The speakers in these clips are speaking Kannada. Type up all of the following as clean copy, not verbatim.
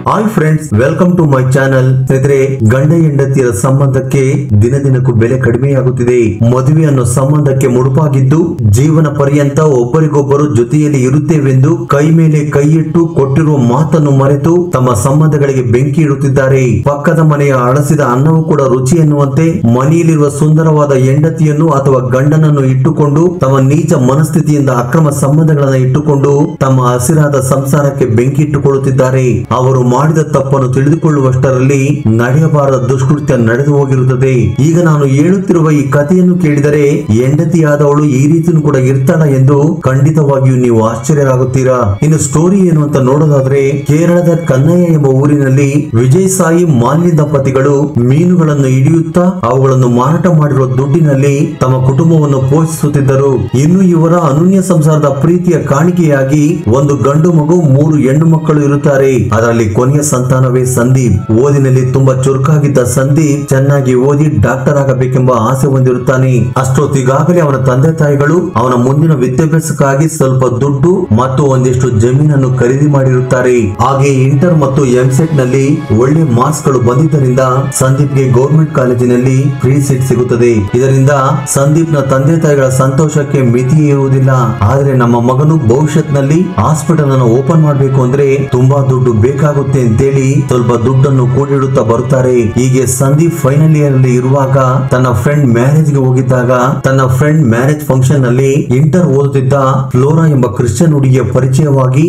Hi friends, welcome to my channel. ಸ್ನೇಹಿತರೆ, ಗಂಡ ಹೆಂಡತಿಯರ ಸಂಬಂಧಕ್ಕೆ ದಿನ ದಿನಕ್ಕೂ ಬೆಲೆ ಕಡಿಮೆಯಾಗುತ್ತಿದೆ. ಮದುವೆ ಅನ್ನೋ ಸಂಬಂಧಕ್ಕೆ ಮುಡುಪಾಗಿದ್ದು ಜೀವನ ಪರ್ಯಂತ ಒಬ್ಬರಿಗೊಬ್ಬರು ಜೊತೆಯಲ್ಲಿ ಇರುತ್ತೇವೆಂದು ಕೈ ಮೇಲೆ ಕೈ ಇಟ್ಟು ಕೊಟ್ಟಿರುವ ಮಾತನ್ನು ಮರೆತು ತಮ್ಮ ಸಂಬಂಧಗಳಿಗೆ ಬೆಂಕಿ ಇಡುತ್ತಿದ್ದಾರೆ. ಪಕ್ಕದ ಮನೆಯ ಅಳಸಿದ ಅನ್ನವೂ ಕೂಡ ರುಚಿ ಎನ್ನುವಂತೆ ಮನೆಯಲ್ಲಿರುವ ಸುಂದರವಾದ ಹೆಂಡತಿಯನ್ನು ಅಥವಾ ಗಂಡನನ್ನು ಇಟ್ಟುಕೊಂಡು ತಮ್ಮ ನೀಚ ಮನಸ್ಥಿತಿಯಿಂದ ಅಕ್ರಮ ಸಂಬಂಧಗಳನ್ನು ಇಟ್ಟುಕೊಂಡು ತಮ್ಮ ಹಸಿರಾದ ಸಂಸಾರಕ್ಕೆ ಬೆಂಕಿ ಇಟ್ಟುಕೊಳ್ಳುತ್ತಿದ್ದಾರೆ. ಅವರು ಮಾಡಿದ ತಪ್ಪನ್ನು ತಿಳಿದುಕೊಳ್ಳುವಷ್ಟರಲ್ಲಿ ನಡೆಯಬಾರದ ದುಷ್ಕೃತ್ಯ ನಡೆದು ಹೋಗಿರುತ್ತದೆ. ಈಗ ನಾನು ಹೇಳುತ್ತಿರುವ ಈ ಕಥೆಯನ್ನು ಕೇಳಿದರೆ ಹೆಂಡತಿಯಾದವಳು ಈ ರೀತಿಯೂ ಕೂಡ ಇರ್ತಾಳ ಎಂದು ಖಂಡಿತವಾಗಿಯೂ ನೀವು ಆಶ್ಚರ್ಯರಾಗುತ್ತೀರಾ. ಇನ್ನು ಸ್ಟೋರಿ ಏನು ಅಂತ ನೋಡೋದಾದ್ರೆ, ಕೇರಳದ ಕನ್ನಯ್ಯ ಎಂಬ ಊರಿನಲ್ಲಿ ವಿಜಯ್ ಸಾಯಿ ಮಾಲಿನಿ ದಂಪತಿಗಳು ಮೀನುಗಳನ್ನು ಹಿಡಿಯುತ್ತಾ ಅವುಗಳನ್ನು ಮಾರಾಟ ಮಾಡಿರುವ ದುಡ್ಡಿನಲ್ಲಿ ತಮ್ಮ ಕುಟುಂಬವನ್ನು ಪೋಷಿಸುತ್ತಿದ್ದರು. ಇನ್ನು ಇವರ ಅನನ್ಯ ಸಂಸಾರದ ಪ್ರೀತಿಯ ಕಾಣಿಕೆಯಾಗಿ ಒಂದು ಗಂಡು ಮಗು, 3 ಹೆಣ್ಣು ಮಕ್ಕಳು ಇರುತ್ತಾರೆ. ಅದರಲ್ಲಿ ಕೊನೆಯ ಸಂತಾನವೇ ಸಂದೀಪ್. ಓದಿನಲ್ಲಿ ತುಂಬಾ ಚುರುಕಾಗಿದ್ದ ಸಂದೀಪ್ ಚೆನ್ನಾಗಿ ಓದಿ ಡಾಕ್ಟರ್ ಆಗಬೇಕೆಂಬ ಆಸೆ ಹೊಂದಿರುತ್ತಾನೆ. ಅಷ್ಟೊತ್ತಿಗಾಗಲೇ ಅವನ ತಂದೆ ತಾಯಿಗಳು ಅವನ ಮುಂದಿನ ವಿದ್ಯಾಭ್ಯಾಸಕ್ಕಾಗಿ ಸ್ವಲ್ಪ ದುಡ್ಡು ಮತ್ತು ಒಂದಿಷ್ಟು ಜಮೀನನ್ನು ಖರೀದಿ ಮಾಡಿರುತ್ತಾರೆ. ಹಾಗೆ ಇಂಟರ್ ಮತ್ತು ಎಂಸೆಟ್ ನಲ್ಲಿ ಒಳ್ಳೆ ಮಾರ್ಕ್ಸ್ ಗಳು ಬಂದಿದ್ದರಿಂದ ಸಂದೀಪ್ಗೆ ಗೌರ್ಮೆಂಟ್ ಕಾಲೇಜಿನಲ್ಲಿ ಫ್ರೀ ಸೀಟ್ ಸಿಗುತ್ತದೆ. ಇದರಿಂದ ಸಂದೀಪ್ ನ ತಂದೆ ತಾಯಿಗಳ ಸಂತೋಷಕ್ಕೆ ಮಿತಿ ಇರುವುದಿಲ್ಲ. ಆದ್ರೆ ನಮ್ಮ ಮಗನು ಭವಿಷ್ಯತ್ನಲ್ಲಿ ಹಾಸ್ಪಿಟಲ್ ಅನ್ನು ಓಪನ್ ಮಾಡಬೇಕು ಅಂದ್ರೆ ತುಂಬಾ ದುಡ್ಡು ಬೇಕಾಗುತ್ತೆ ಅಂತೇಳಿ ಸ್ವಲ್ಪ ದುಡ್ಡನ್ನು ಕೂಡಿಡುತ್ತಾ ಬರುತ್ತಾರೆ. ಹೀಗೆ ಸಂದೀಪ್ ಫೈನಲ್ ಇಯರ್ ಅಲ್ಲಿ ಇರುವಾಗ ತನ್ನ ಫ್ರೆಂಡ್ ಮ್ಯಾರೇಜ್ ಗೆ ಹೋಗಿದ್ದಾಗ ತನ್ನ ಫ್ರೆಂಡ್ ಮ್ಯಾರೇಜ್ ಫಂಕ್ಷನ್ ನಲ್ಲಿ ಇಂಟರ್ ಓದುತ್ತಿದ್ದ ಫ್ಲೋರಾ ಎಂಬ ಕ್ರಿಶ್ಚಿಯನ್ ಹುಡುಗಿಯ ಪರಿಚಯವಾಗಿ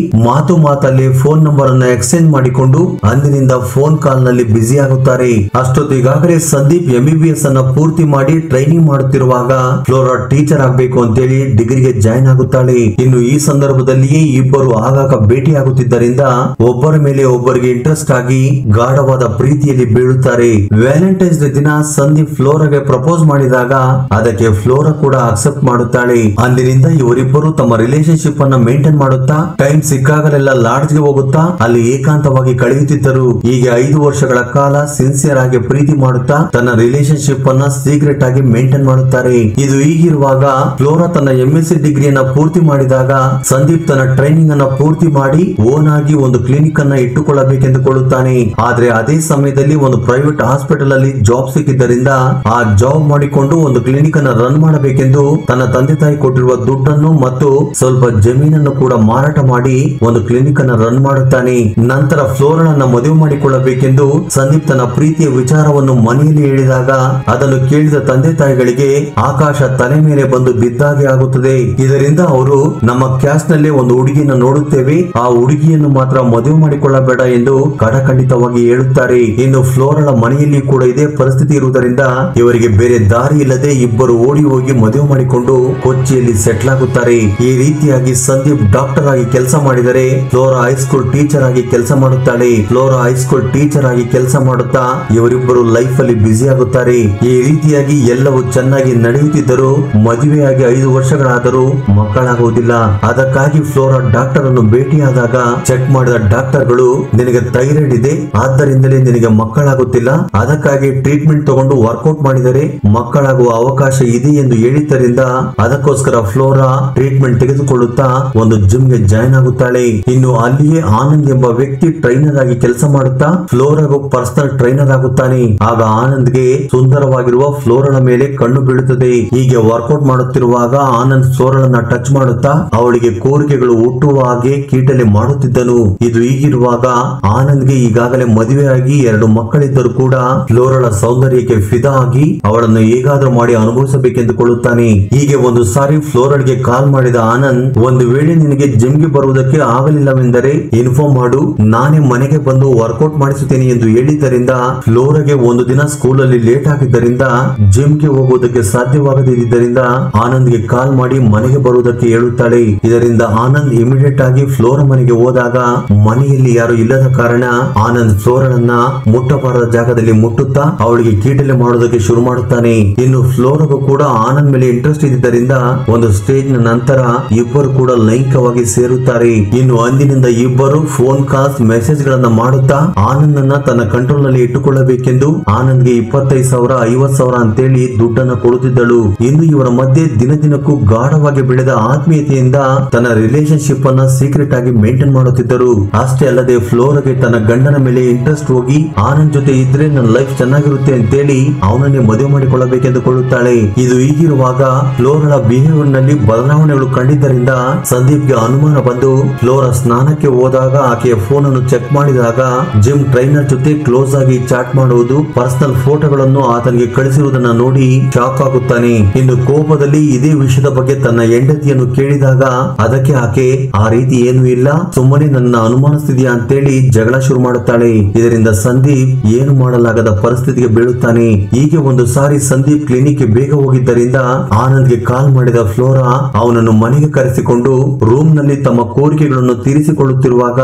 ಮಾತಲ್ಲಿ ಫೋನ್ ನಂಬರ್ ಅನ್ನು ಎಕ್ಸ್ಚೇಂಜ್ ಮಾಡಿಕೊಂಡು ಅಂದಿನಿಂದ ಫೋನ್ ಕಾಲ್ ನಲ್ಲಿ ಬ್ಯುಸಿ ಆಗುತ್ತಾರೆ. ಅಷ್ಟೊತ್ತಿಗಾಗಲೇ ಸಂದೀಪ್ MBBS ಅನ್ನ ಪೂರ್ತಿ ಮಾಡಿ ಟ್ರೈನಿಂಗ್ ಮಾಡುತ್ತಿರುವಾಗ ಫ್ಲೋರಾ ಟೀಚರ್ ಆಗಬೇಕು ಅಂತೇಳಿ ಡಿಗ್ರಿಗೆ ಜಾಯಿನ್ ಆಗುತ್ತಾಳೆ. ಇನ್ನು ಈ ಸಂದರ್ಭದಲ್ಲಿಯೇ ಇಬ್ಬರು ಆಗಾಗ ಭೇಟಿ ಆಗುತ್ತಿದ್ದರಿಂದ ಒಬ್ಬರ ಮೇಲೆ ಒಬ್ಬರಿಗೆ ಇಂಟ್ರೆಸ್ಟ್ ಆಗಿ ಗಾಢವಾದ ಪ್ರೀತಿಯಲ್ಲಿ ಬೀಳುತ್ತಾರೆ. ವ್ಯಾಲೆಂಟೈನ್ಸ್ ಡೇ ದಿನ ಸಂದೀಪ್ ಫ್ಲೋರಾಗೆ ಪ್ರಪೋಸ್ ಮಾಡಿದಾಗ ಅದಕ್ಕೆ ಫ್ಲೋರಾ ಕೂಡ ಅಕ್ಸೆಪ್ಟ್ ಮಾಡುತ್ತಾಳೆ. ಅಂದಿನಿಂದ ಇವರಿಬ್ಬರು ತಮ್ಮ ರಿಲೇಶನ್ಶಿಪ್ ಅನ್ನ ಮೇಂಟೈನ್ ಮಾಡುತ್ತಾ ಟೈಮ್ ಸಿಕ್ಕಾಗಲೆಲ್ಲ ಲಾಡ್ಜ್ ಗೆ ಹೋಗುತ್ತಾ ಅಲ್ಲಿ ಏಕಾಂತವಾಗಿ ಕಳೆಯುತ್ತಿದ್ದರು. ಹೀಗೆ 5 ವರ್ಷಗಳ ಕಾಲ ಸಿನ್ಸಿಯರ್ ಆಗಿ ಪ್ರೀತಿ ಮಾಡುತ್ತಾ ತನ್ನ ರಿಲೇಶನ್ಶಿಪ್ ಅನ್ನ ಸೀಕ್ರೆಟ್ ಆಗಿ ಮೇಂಟೈನ್ ಮಾಡುತ್ತಾರೆ. ಇದು ಹೀಗಿರುವಾಗ ಫ್ಲೋರಾ ತನ್ನ MSc ಡಿಗ್ರಿಯನ್ನ ಪೂರ್ತಿ ಮಾಡಿದಾಗ ಸಂದೀಪ್ ತನ್ನ ಟ್ರೈನಿಂಗ್ ಅನ್ನ ಪೂರ್ತಿ ಮಾಡಿ ಓನ್ ಆಗಿ ಒಂದು ಕ್ಲಿನಿಕ್ ಅನ್ನ ಇಟ್ಟುಕೊಳ್ಳಬೇಕೆಂದುಕೊಳ್ಳುತ್ತಾನೆ. ಆದ್ರೆ ಅದೇ ಸಮಯದಲ್ಲಿ ಒಂದು ಪ್ರೈವೇಟ್ ಹಾಸ್ಪಿಟಲ್ ಅಲ್ಲಿ ಜಾಬ್ ಸಿಕ್ಕಿದ್ದರಿಂದ ಆ ಜಾಬ್ ಮಾಡಿಕೊಂಡು ಒಂದು ಕ್ಲಿನಿಕ್ ಅನ್ನ ರನ್ ಮಾಡಬೇಕೆಂದು ತನ್ನ ತಂದೆ ತಾಯಿ ಕೊಟ್ಟಿರುವ ದುಡ್ಡನ್ನು ಮತ್ತು ಸ್ವಲ್ಪ ಜಮೀನನ್ನು ಕೂಡ ಮಾರಾಟ ಮಾಡಿ ಒಂದು ಕ್ಲಿನಿಕ್ ಅನ್ನ ರನ್ ಮಾಡುತ್ತಾನೆ. ನಂತರ ಫ್ಲೋರಳನ್ನ ಮದುವೆ ಮಾಡಿಕೊಳ್ಳಬೇಕೆಂದು ಸಂದೀಪ್ ತನ್ನ ಪ್ರೀತಿಯ ವಿಚಾರವನ್ನು ಮನೆಯಲ್ಲಿ ಹೇಳಿದಾಗ ಅದನ್ನು ಕೇಳಿದ ತಂದೆ ತಾಯಿಗಳಿಗೆ ಆಕಾಶ ತಲೆ ಮೇಲೆ ಬಂದು ಬಿದ್ದಾಗೆ ಆಗುತ್ತದೆ. ಇದರಿಂದ ಅವರು ನಮ್ಮ ಕ್ಯಾಸ್ಟ್ ನಲ್ಲಿ ಒಂದು ಹುಡುಗಿಯನ್ನು ನೋಡುತ್ತೇವೆ, ಆ ಹುಡುಗಿಯನ್ನು ಮಾತ್ರ ಮದುವೆ ಮಾಡಿಕೊಳ್ಳಬೇಡ ಎಂದು ಕಡಖಂಡಿತವಾಗಿ ಹೇಳುತ್ತಾರೆ. ಇನ್ನು ಫ್ಲೋರಳ ಮನೆಯಲ್ಲಿ ಕೂಡ ಇದೇ ಪರಿಸ್ಥಿತಿ ಇರುವುದರಿಂದ ಇವರಿಗೆ ಬೇರೆ ದಾರಿ ಇಲ್ಲದೆ ಇಬ್ಬರು ಓಡಿ ಹೋಗಿ ಮದುವೆ ಮಾಡಿಕೊಂಡು ಕೊಚ್ಚಿಯಲ್ಲಿ ಸೆಟ್ಲ್ ಆಗುತ್ತಾರೆ. ಈ ರೀತಿಯಾಗಿ ಸಂದೀಪ್ ಡಾಕ್ಟರ್ ಆಗಿ ಕೆಲಸ ಮಾಡಿದರೆ ಫ್ಲೋರಾ ಹೈಸ್ಕೂಲ್ ಟೀಚರ್ ಆಗಿ ಕೆಲಸ ಮಾಡುತ್ತಾಳೆ. ಫ್ಲೋರಾ ಹೈಸ್ಕೂಲ್ ಟೀಚರ್ ಆಗಿ ಕೆಲಸ ಮಾಡುತ್ತಾ ಇವರಿಬ್ಬರು ಲೈಫ್ ಅಲ್ಲಿ ಬ್ಯುಸಿ ಆಗುತ್ತಾರೆ. ಈ ರೀತಿಯಾಗಿ ಎಲ್ಲವೂ ಚೆನ್ನಾಗಿ ನಡೆಯುತ್ತಿದ್ದರೂ ಮದುವೆಯಾಗಿ 5 ವರ್ಷಗಳಾದರೂ ಮಕ್ಕಳಾಗುವುದಿಲ್ಲ. ಅದಕ್ಕಾಗಿ ಫ್ಲೋರಾ ಡಾಕ್ಟರ್ ಅನ್ನು ಭೇಟಿಯಾದಾಗ ಚೆಕ್ ಮಾಡಿದ ಡಾಕ್ಟರ್ಗಳು, ನಿನಗೆ ಥೈರಾಯ್ಡ್ ಇದೆ, ಆದ್ದರಿಂದಲೇ ನಿನಗೆ ಮಕ್ಕಳಾಗುತ್ತಿಲ್ಲ, ಅದಕ್ಕಾಗಿ ಟ್ರೀಟ್ಮೆಂಟ್ ತಗೊಂಡು ವರ್ಕೌಟ್ ಮಾಡಿದರೆ ಮಕ್ಕಳಾಗುವ ಅವಕಾಶ ಇದೆ ಎಂದು ಹೇಳಿದ್ದರಿಂದ ಅದಕ್ಕೋಸ್ಕರ ಫ್ಲೋರಾ ಟ್ರೀಟ್ಮೆಂಟ್ ತೆಗೆದುಕೊಳ್ಳುತ್ತಾ ಒಂದು ಜಿಮ್ ಗೆ ಜಾಯಿನ್ ಆಗುತ್ತಾಳೆ. ಇನ್ನು ಅಲ್ಲಿಯೇ ಆನಂದ್ ಎಂಬ ವ್ಯಕ್ತಿ ಟ್ರೈನರ್ ಆಗಿ ಕೆಲಸ ಮಾಡುತ್ತಾ ಫ್ಲೋರಾಗೂ ಪರ್ಸನಲ್ ಟ್ರೈನರ್ ಆಗುತ್ತಾನೆ. ಆಗ ಆನಂದ್ಗೆ ಸುಂದರವಾಗಿರುವ ಫ್ಲೋರಳ ಮೇಲೆ ಕಣ್ಣು ಬೀಳುತ್ತದೆ. ಹೀಗೆ ವರ್ಕೌಟ್ ಮಾಡುತ್ತಿರುವಾಗ ಆನಂದ್ ಫ್ಲೋರಳನ್ನ ಟಚ್ ಮಾಡುತ್ತಾ ಅವಳಿಗೆ ಕೋರಿಕೆಗಳು ಹುಟ್ಟುವ ಹಾಗೆ ಕೀಟಲೆ ಮಾಡುತ್ತಿದ್ದನು. ಇದು ಹೀಗಿರುವಾಗ ಆನಂದ್ಗೆ ಈಗಾಗಲೇ ಮದುವೆಯಾಗಿ 2 ಮಕ್ಕಳಿದ್ದರೂ ಕೂಡ ಫ್ಲೋರಳ ಸೌಂದರ್ಯಕ್ಕೆ ಫಿದಾ ಆಗಿ ಅವಳನ್ನು ಹೇಗಾದ್ರೂ ಮಾಡಿ ಅನುಭವಿಸಬೇಕೆಂದುಕೊಳ್ಳುತ್ತಾನೆ. ಹೀಗೆ ಒಂದು ಸಾರಿ ಫ್ಲೋರಲ್ಗೆ ಕಾಲ್ ಮಾಡಿದ ಆನಂದ್, ಒಂದು ವೇಳೆ ನಿನಗೆ ಜಿಮ್ ಗೆ ಬರುವುದಕ್ಕೆ ಆಗಲಿಲ್ಲವೆಂದರೆ ಇನ್ಫಾರ್ಮ್ ಮಾಡು, ನಾನೇ ಮನೆಗೆ ಬಂದು ವರ್ಕೌಟ್ ಮಾಡಿಸುತ್ತೇನೆ ಎಂದು ಹೇಳಿದ್ದರಿಂದ ಫ್ಲೋರಾಗೆ ಒಂದು ದಿನ ಸ್ಕೂಲ್ ಅಲ್ಲಿ ಲೇಟ್ ಆಗಿದ್ದರಿಂದ ಜಿಮ್ ಗೆ ಹೋಗುವುದಕ್ಕೆ ಸಾಧ್ಯವಾಗದಿದ್ದರಿಂದ ಆನಂದ್ಗೆ ಕಾಲ್ ಮಾಡಿ ಮನೆಗೆ ಬರುವುದಕ್ಕೆ ಹೇಳುತ್ತಾಳೆ. ಇದರಿಂದ ಆನಂದ್ ಇಮಿಡಿಯೇಟ್ ಆಗಿ ಫ್ಲೋರಾ ಮನೆಗೆ ಹೋದಾಗ ಮನೆಯಲ್ಲಿ ಯಾರು ಇಲ್ಲದ ಕಾರಣ ಆನಂದ್ ಫ್ಲೋರಳನ್ನ ಮುಟ್ಟಬಾರದ ಜಾಗದಲ್ಲಿ ಮುಟ್ಟುತ್ತಾ ಅವಳಿಗೆ ಕೀಟಲೆ ಮಾಡುವುದಕ್ಕೆ ಶುರು ಮಾಡುತ್ತಾನೆ. ಇನ್ನು ಫ್ಲೋರಾಗೂ ಕೂಡ ಆನಂದ್ ಮೇಲೆ ಇಂಟ್ರೆಸ್ಟ್ ಇದ್ದಿದ್ದರಿಂದ ಒಂದು ಸ್ಟೇಜ್ ನ ನಂತರ ಇಬ್ಬರು ಕೂಡ ಲೈಂಗಿಕವಾಗಿ ಸೇರುತ್ತಾರೆ. ಇನ್ನು ಅಂದಿನಿಂದ ಇಬ್ಬರು ಫೋನ್ ಕಾಲ್ಸ್ ಮೆಸೇಜ್ ಗಳನ್ನ ಮಾಡುತ್ತಾ ಆನಂದನ್ನ ತನ್ನ ಕಂಟ್ರೋಲ್ ನಲ್ಲಿ ಇಟ್ಟುಕೊಳ್ಳಬೇಕೆಂದು ಆನಂದ್ಗೆ 25,000 50,000 ಅಂತೇಳಿ ದುಡ್ಡನ್ನು ಕೊಡುತ್ತಿದ್ದಳು. ಇನ್ನು ಇವರ ಮಧ್ಯೆ ದಿನ ದಿನಕ್ಕೂ ಗಾಢವಾಗಿ ಬೆಳೆದ ಆತ್ಮೀಯತೆಯಿಂದ ತನ್ನ ರಿಲೇಶನ್ಶಿಪ್ ಅನ್ನ ಸೀಕ್ರೆಟ್ ಆಗಿ ಮೇಂಟೈನ್ ಮಾಡುತ್ತಿದ್ದರು. ಅಷ್ಟೇ ಅಲ್ಲದೆ ಫ್ಲೋರಾ ಫ್ಲೋರಾಗೆ ತನ್ನ ಗಂಡನ ಮೇಲೆ ಇಂಟ್ರೆಸ್ಟ್ ಹೋಗಿ ಆನಂದ್ ಜೊತೆ ಇದ್ರೆ ನನ್ನ ಲೈಫ್ ಚೆನ್ನಾಗಿರುತ್ತೆ ಅಂತೇಳಿ ಅವನನ್ನೇ ಮದುವೆ ಮಾಡಿಕೊಳ್ಳಬೇಕೆಂದುಕೊಳ್ಳುತ್ತಾಳೆ. ಇದು ಹೀಗಿರುವಾಗ ಫ್ಲೋರಳ ಬಿಹೇವಿಯರ್ ನಲ್ಲಿ ಬದಲಾವಣೆಗಳು ಕಂಡಿದ್ದರಿಂದ ಸಂದೀಪ್ಗೆ ಅನುಮಾನ ಬಂದು ಫ್ಲೋರಾ ಸ್ನಾನಕ್ಕೆ ಹೋದಾಗ ಆಕೆಯ ಫೋನ್ ಅನ್ನು ಚೆಕ್ ಮಾಡಿದಾಗ ಜಿಮ್ ಟ್ರೈನರ್ ಜೊತೆ ಕ್ಲೋಸ್ ಆಗಿ ಚಾಟ್ ಮಾಡುವುದು, ಪರ್ಸನಲ್ ಫೋಟೋಗಳನ್ನು ಆತನಿಗೆ ಕಳಿಸಿರುವುದನ್ನ ನೋಡಿ ಶಾಕ್ ಆಗುತ್ತಾನೆ. ಇನ್ನು ಕೋಪದಲ್ಲಿ ಇದೇ ವಿಷಯದ ಬಗ್ಗೆ ತನ್ನ ಹೆಂಡತಿಯನ್ನು ಕೇಳಿದಾಗ ಅದಕ್ಕೆ ಆಕೆ ಆ ರೀತಿ ಏನೂ ಇಲ್ಲ, ಸುಮ್ಮನೆ ನನ್ನ ಅನುಮಾನಿಸ್ತಿದ್ಯಾ ಅಂತೇಳಿ ಜಗಳ ಶುರು ಮಾಡುತ್ತಾಳೆ. ಇದರಿಂದ ಸಂದೀಪ್ ಏನು ಮಾಡಲಾಗದ ಪರಿಸ್ಥಿತಿಗೆ ಬೀಳುತ್ತಾನೆ. ಹೀಗೆ ಒಂದು ಸಾರಿ ಸಂದೀಪ್ ಕ್ಲಿನಿಕ್ ಗೆ ಬೇಗ ಹೋಗಿದ್ದರಿಂದ ಆನಂದ್ಗೆ ಕಾಲ್ ಮಾಡಿದ ಫ್ಲೋರಾ ಅವನನ್ನು ಮನೆಗೆ ಕರೆಸಿಕೊಂಡು ರೂಮ್ ನಲ್ಲಿ ತಮ್ಮ ಕೋರಿಕೆಗಳನ್ನು ತೀರಿಸಿಕೊಳ್ಳುತ್ತಿರುವಾಗ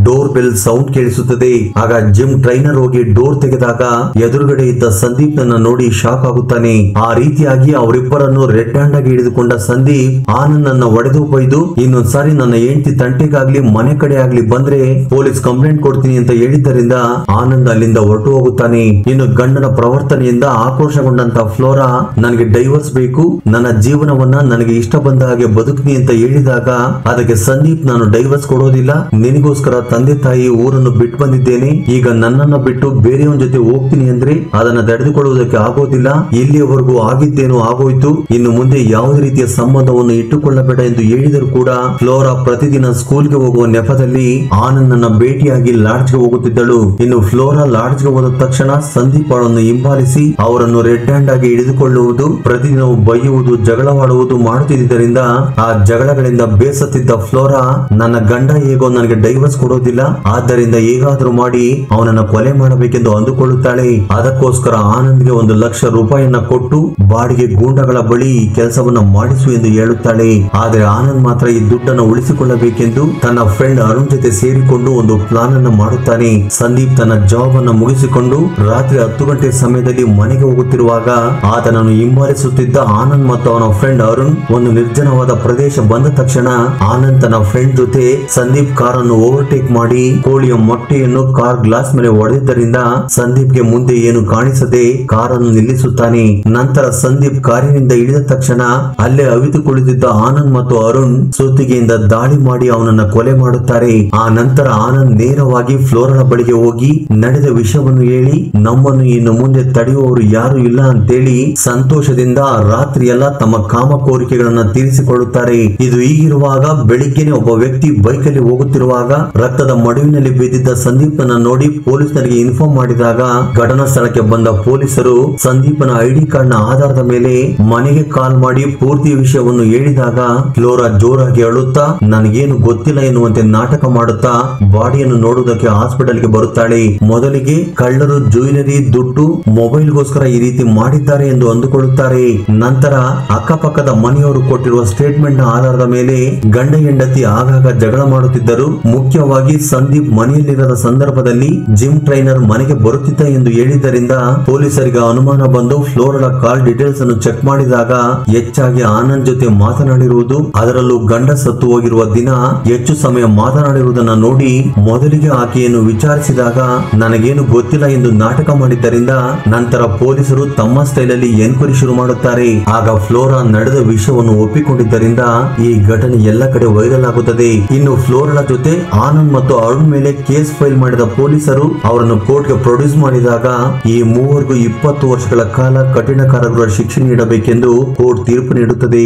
ಡೋರ್ ಬೆಲ್ ಸೌಂಡ್ ಕೇಳಿಸುತ್ತದೆ. ಆಗ ಜಿಮ್ ಟ್ರೈನರ್ ಹೋಗಿ ಡೋರ್ ತೆಗೆದಾಗ ಎದುರುಗಡೆ ಇದ್ದ ಸಂದೀಪ್ ನನ್ನ ನೋಡಿ ಶಾಕ್ ಆಗುತ್ತಾನೆ. ಆ ರೀತಿಯಾಗಿ ಅವರಿಬ್ಬರನ್ನು ರೆಡ್ ಹ್ಯಾಂಡ್ ಆಗಿ ಹಿಡಿದುಕೊಂಡ ಸಂದೀಪ್ ಆನಂದ್ ನನ್ನ ಒಡೆದು ಬೈದು ಇನ್ನೊಂದ್ಸಾರಿ ನನ್ನ ಹೆಂಡತಿ ತಂಟೆಗಾಗ್ಲಿ ಮನೆ ಕಡೆ ಆಗ್ಲಿ ಬಂದ್ರೆ ಪೊಲೀಸ್ ಕಂಪ್ಲೇಂಟ್ ಕೊಡ್ತೀನಿ ಅಂತ ಹೇಳಿದ್ದರಿಂದ ಆನಂದ್ ಅಲ್ಲಿಂದ ಹೊರಟು ಹೋಗುತ್ತಾನೆ. ಇನ್ನು ಗಂಡನ ಪ್ರವರ್ತನೆಯಿಂದ ಆಕ್ರೋಶಗೊಂಡಂತ ಫ್ಲೋರಾ ನನಗೆ ಡೈವರ್ಸ್ ಬೇಕು, ನನ್ನ ಜೀವನವನ್ನ ನನಗೆ ಇಷ್ಟ ಬಂದ ಹಾಗೆ ಬದುಕ್ನಿ ಅಂತ ಹೇಳಿದಾಗ ಅದಕ್ಕೆ ಸಂದೀಪ್ ನಾನು ಡೈವರ್ಸ್ ಕೊಡೋದಿಲ್ಲ, ನಿನಗೋಸ್ಕರ ತಂದೆ ತಾಯಿ ಊರನ್ನು ಬಿಟ್ಟು ಬಂದಿದ್ದೇನೆ, ಈಗ ನನ್ನನ್ನ ಬಿಟ್ಟು ಬೇರೆಯವನ ಜೊತೆ ಹೋಗ್ತೀನಿ ಅಂದ್ರೆ ಅದನ್ನ ತಡೆದುಕೊಳ್ಳುವುದಕ್ಕೆ ಆಗೋದಿಲ್ಲ, ಇಲ್ಲಿಯವರೆಗೂ ಆಗಿದ್ದೇನೋ ಆಗೋಯ್ತು, ಇನ್ನು ಮುಂದೆ ಯಾವುದೇ ರೀತಿಯ ಸಂಬಂಧವನ್ನು ಇಟ್ಟುಕೊಳ್ಳಬೇಡ ಎಂದು ಹೇಳಿದರೂ ಕೂಡ ಫ್ಲೋರಾ ಪ್ರತಿದಿನ ಸ್ಕೂಲ್ಗೆ ಹೋಗುವ ನೆಪದಲ್ಲಿ ಆನಂದ್ ನನ್ನ ಭೇಟಿಯಾಗಿ ಲಾಡ್ಜ್ಗೆ ಹೋಗುತ್ತಿದ್ದಳು. ಇನ್ನು ಫ್ಲೋರಾ ಲಾಡ್ಜ್ಗೆ ಹೋದ ತಕ್ಷಣ ಸಂದೀಪ್ ಅವಳನ್ನು ಹಿಂಬಾಲಿಸಿ ಅವರನ್ನು ರೆಡ್ ಹ್ಯಾಂಡ್ ಆಗಿ ಹಿಡಿದುಕೊಳ್ಳುವುದು, ಪ್ರತಿದಿನವೂ ಬೈಯುವುದು, ಜಗಳವಾಡುವುದು ಮಾಡುತ್ತಿದ್ದರಿಂದ ಆ ಜಗಳಗಳಿಂದ ಬೇಸತ್ತಿದ್ದ ಫ್ಲೋರಾ ನನ್ನ ಗಂಡ ಹೇಗೋ ನನಗೆ ಡೈವರ್ಸ್ ಕೊಡೋದಿಲ್ಲ, ಆದ್ದರಿಂದ ಹೇಗಾದ್ರೂ ಮಾಡಿ ಅವನನ್ನ ಕೊಲೆ ಮಾಡಬೇಕೆಂದು ಅಂದುಕೊಳ್ಳುತ್ತಾಳೆ. ಅದಕ್ಕೋಸ್ಕರ ಆನಂದ್ಗೆ 1,00,000 ರೂಪಾಯಿಯನ್ನ ಕೊಟ್ಟು ಬಾಡಿಗೆ ಗೂಂಡಗಳ ಬಳಿ ಈ ಕೆಲಸವನ್ನ ಮಾಡಿಸು ಎಂದು ಹೇಳುತ್ತಾಳೆ. ಆದರೆ ಆನಂದ್ ಮಾತ್ರ ಈ ದುಡ್ಡನ್ನು ಉಳಿಸಿಕೊಳ್ಳಬೇಕೆಂದು ತನ್ನ ಫ್ರೆಂಡ್ ಅರುಣ್ ಜೊತೆ ಸೇರಿಕೊಂಡು ಒಂದು ಪ್ಲಾನ್ ಅನ್ನು ಮಾಡುತ್ತಾನೆ. ಸಂದೀಪ್ ತನ್ನ ಜಾಬ್ ಅನ್ನು ಮುಗಿಸಿಕೊಂಡು ರಾತ್ರಿ 10 ಗಂಟೆ ಸಮಯದಲ್ಲಿ ಮನೆಗೆ ಹೋಗುತ್ತಿರುವಾಗ ಆತನನ್ನು ಹಿಂಬಾಲಿಸುತ್ತಿದ್ದ ಆನಂದ್ ಮತ್ತು ಅವನ ಫ್ರೆಂಡ್ ಅರುಣ್ ಒಂದು ನಿರ್ಜನವಾದ ಪ್ರದೇಶ ಬಂದ ತಕ್ಷಣ ಆನಂದ್ ತನ್ನ ಫ್ರೆಂಡ್ ಜೊತೆ ಸಂದೀಪ್ ಕಾರ್ ಅನ್ನು ಓವರ್ಟೇಕ್ ಮಾಡಿ ಕೋಳಿಯ ಮೊಟ್ಟೆಯನ್ನು ಕಾರ್ ಗ್ಲಾಸ್ ಮೇಲೆ ಹೊಡೆದಿದ್ದರಿಂದ ಸಂದೀಪ್ಗೆ ಮುಂದೆ ಏನು ಕಾಣಿಸದೆ ಕಾರನ್ನು ನಿಲ್ಲಿಸುತ್ತಾನೆ. ನಂತರ ಸಂದೀಪ್ ಕಾರಿನಿಂದ ಇಳಿದ ತಕ್ಷಣ ಅಲ್ಲೇ ಅವಿತು ಕುಳಿತಿದ್ದ ಆನಂದ್ ಮತ್ತು ಅರುಣ್ ಸುತ್ತಿಗೆಯಿಂದ ದಾಳಿ ಮಾಡಿ ಅವನನ್ನ ಕೊಲೆ ಮಾಡುತ್ತಾರೆ. ಆ ನಂತರ ಆನಂದ್ ನೇರವಾಗಿ ಫ್ಲೋರಳ ಬಳಿಗೆ ಹೋಗಿ ನಡೆದ ವಿಷಯವನ್ನು ಹೇಳಿ ನಮ್ಮನ್ನು ಇನ್ನು ಮುಂದೆ ತಡೆಯುವವರು ಯಾರು ಇಲ್ಲ ಅಂತೇಳಿ ಸಂತೋಷದಿಂದ ರಾತ್ರಿ ಎಲ್ಲ ತಮ್ಮ ಕಾಮ ಕೋರಿಕೆಗಳನ್ನ ತೀರಿಸಿಕೊಳ್ಳುತ್ತಾರೆ. ಇದು ಹೀಗಿರುವಾಗ ಬೆಳಿಗ್ಗೆನೆ ಒಬ್ಬ ವ್ಯಕ್ತಿ ಬೈಕ್ ಅಲ್ಲಿ ಹೋಗುತ್ತಿರುವಾಗ ರಕ್ತದ ಮಡುವಿನಲ್ಲಿ ಬಿದ್ದಿದ್ದ ಸಂದೀಪನ ನೋಡಿ ಪೊಲೀಸರಿಗೆ ಇನ್ಫಾರ್ಮ್ ಮಾಡಿದಾಗ ಘಟನಾ ಸ್ಥಳಕ್ಕೆ ಬಂದ ಪೊಲೀಸರು ಸಂದೀಪನ ಐಡಿ ಕಾರ್ಡ್ ನ ಆಧಾರದ ಮೇಲೆ ಮನೆಗೆ ಕಾಲ್ ಮಾಡಿ ಪೂರ್ತಿ ವಿಷಯವನ್ನು ಹೇಳಿದಾಗ ಫ್ಲೋರಾ ಜೋರಾಗಿ ಅಳುತ್ತಾ ನನಗೇನು ಗೊತ್ತಿಲ್ಲ ಎನ್ನುವಂತೆ ನಾಟಕ ಮಾಡುತ್ತಾ ಬಾಡಿಯನ್ನು ನೋಡುವುದಕ್ಕೆ ಹಾಸ್ಪಿಟಲ್ಗೆ ಬರುತ್ತಾಳೆ. ಮೊದಲಿಗೆ ಕಳ್ಳರು ಜ್ಯುವೆಲರಿ, ದುಡ್ಡು, ಮೊಬೈಲ್ಗೋಸ್ಕರ ಈ ರೀತಿ ಮಾಡಿದ್ದಾರೆ ಎಂದು ಅಂದುಕೊಳ್ಳುತ್ತಾರೆ. ನಂತರ ಅಕ್ಕಪಕ್ಕದ ಮನೆಯವರು ಕೊಟ್ಟಿರುವ ಸ್ಟೇಟ್ಮೆಂಟ್ ನ ಆಧಾರದ ಮೇಲೆ ಗಂಡ ಹೆಂಡತಿ ಆಗಾಗ ಜಗಳ ಮಾಡುತ್ತಿದ್ದರು. ಮುಖ್ಯವಾಗಿ ಸಂದೀಪ್ ಮನೆಯಲ್ಲಿರದ ಸಂದರ್ಭದಲ್ಲಿ ಜಿಮ್ ಟ್ರೈನರ್ ಮನೆಗೆ ಬರುತ್ತಿದ್ದ ಎಂದು ಹೇಳಿದ್ದರಿಂದ ಪೊಲೀಸರಿಗೆ ಅನುಮಾನ ಬಂದು ಫ್ಲೋರಳ ಕಾಲ್ ಡೀಟೇಲ್ಸ್ ಅನ್ನು ಚೆಕ್ ಮಾಡಿದಾಗ ಹೆಚ್ಚಾಗಿ ಆನಂದ್ ಜೊತೆ ಮಾತನಾಡಿರುವುದು, ಅದರಲ್ಲೂ ಗಂಡ ಸತ್ತು ಹೋಗಿರುವ ದಿನ ಹೆಚ್ಚು ಸಮಯ ಮಾತನಾಡಿರುವುದನ್ನ ನೋಡಿ ಮೊದಲಿಗೆ ಆಕೆಯನ್ನು ವಿಚಾರಿಸಿದಾಗ ನನಗೇನು ಗೊತ್ತಿಲ್ಲ ಎಂದು ನಾಟಕ ಮಾಡಿದ್ದರಿಂದ ನಂತರ ಪೊಲೀಸರು ತಮ್ಮ ಸ್ಟೈಲ್ ಅಲ್ಲಿ ಎನ್ಕ್ವೈರಿ ಶುರು ಮಾಡುತ್ತಾರೆ. ಆಗ ಫ್ಲೋರಾ ನಡೆದ ವಿಷಯವನ್ನು ಒಪ್ಪಿಕೊಂಡಿದ್ದರಿಂದ ಈ ಘಟನೆ ಎಲ್ಲ ಕಡೆ ವೈರಲ್ ಆಗುತ್ತದೆ. ಇನ್ನು ಫ್ಲೋರಳ ಜೊತೆ ಆನಂದ್ ಮತ್ತು ಅರುಣ್ ಮೇಲೆ ಕೇಸ್ ಫೈಲ್ ಮಾಡಿದ ಪೊಲೀಸರು ಅವರನ್ನು ಕೋರ್ಟ್ಗೆ ಪ್ರೊಡ್ಯೂಸ್ ಮಾಡಿದಾಗ ಈ ಮೂವರಿಗೂ 20 ವರ್ಷಗಳ ಕಾಲ ಕಠಿಣ ಕಾರಾಗೃಹ ಶಿಕ್ಷೆ ನೀಡಬೇಕೆಂದು ಕೋರ್ಟ್ ತೀರ್ಪು ನೀಡುತ್ತದೆ.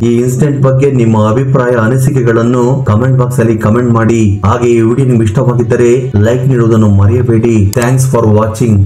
ಈ ಇನ್ಸಿಡೆಂಟ್ ಬಗ್ಗೆ ನಿಮ್ಮ ಅಭಿಪ್ರಾಯ ಅನಿಸಿಕೆಗಳನ್ನು ಕಮೆಂಟ್ ಬಾಕ್ಸ್ ಅಲ್ಲಿ ಕಮೆಂಟ್ ಮಾಡಿ. ಹಾಗೆ ಈ ವಿಡಿಯೋ ನಿಮ್ಗೆ ಇಷ್ಟವಾಗಿದ್ದರೆ ಲೈಕ್ ನೀಡುವುದನ್ನು ಮರೆಯಬೇಡಿ. Thanks for watching.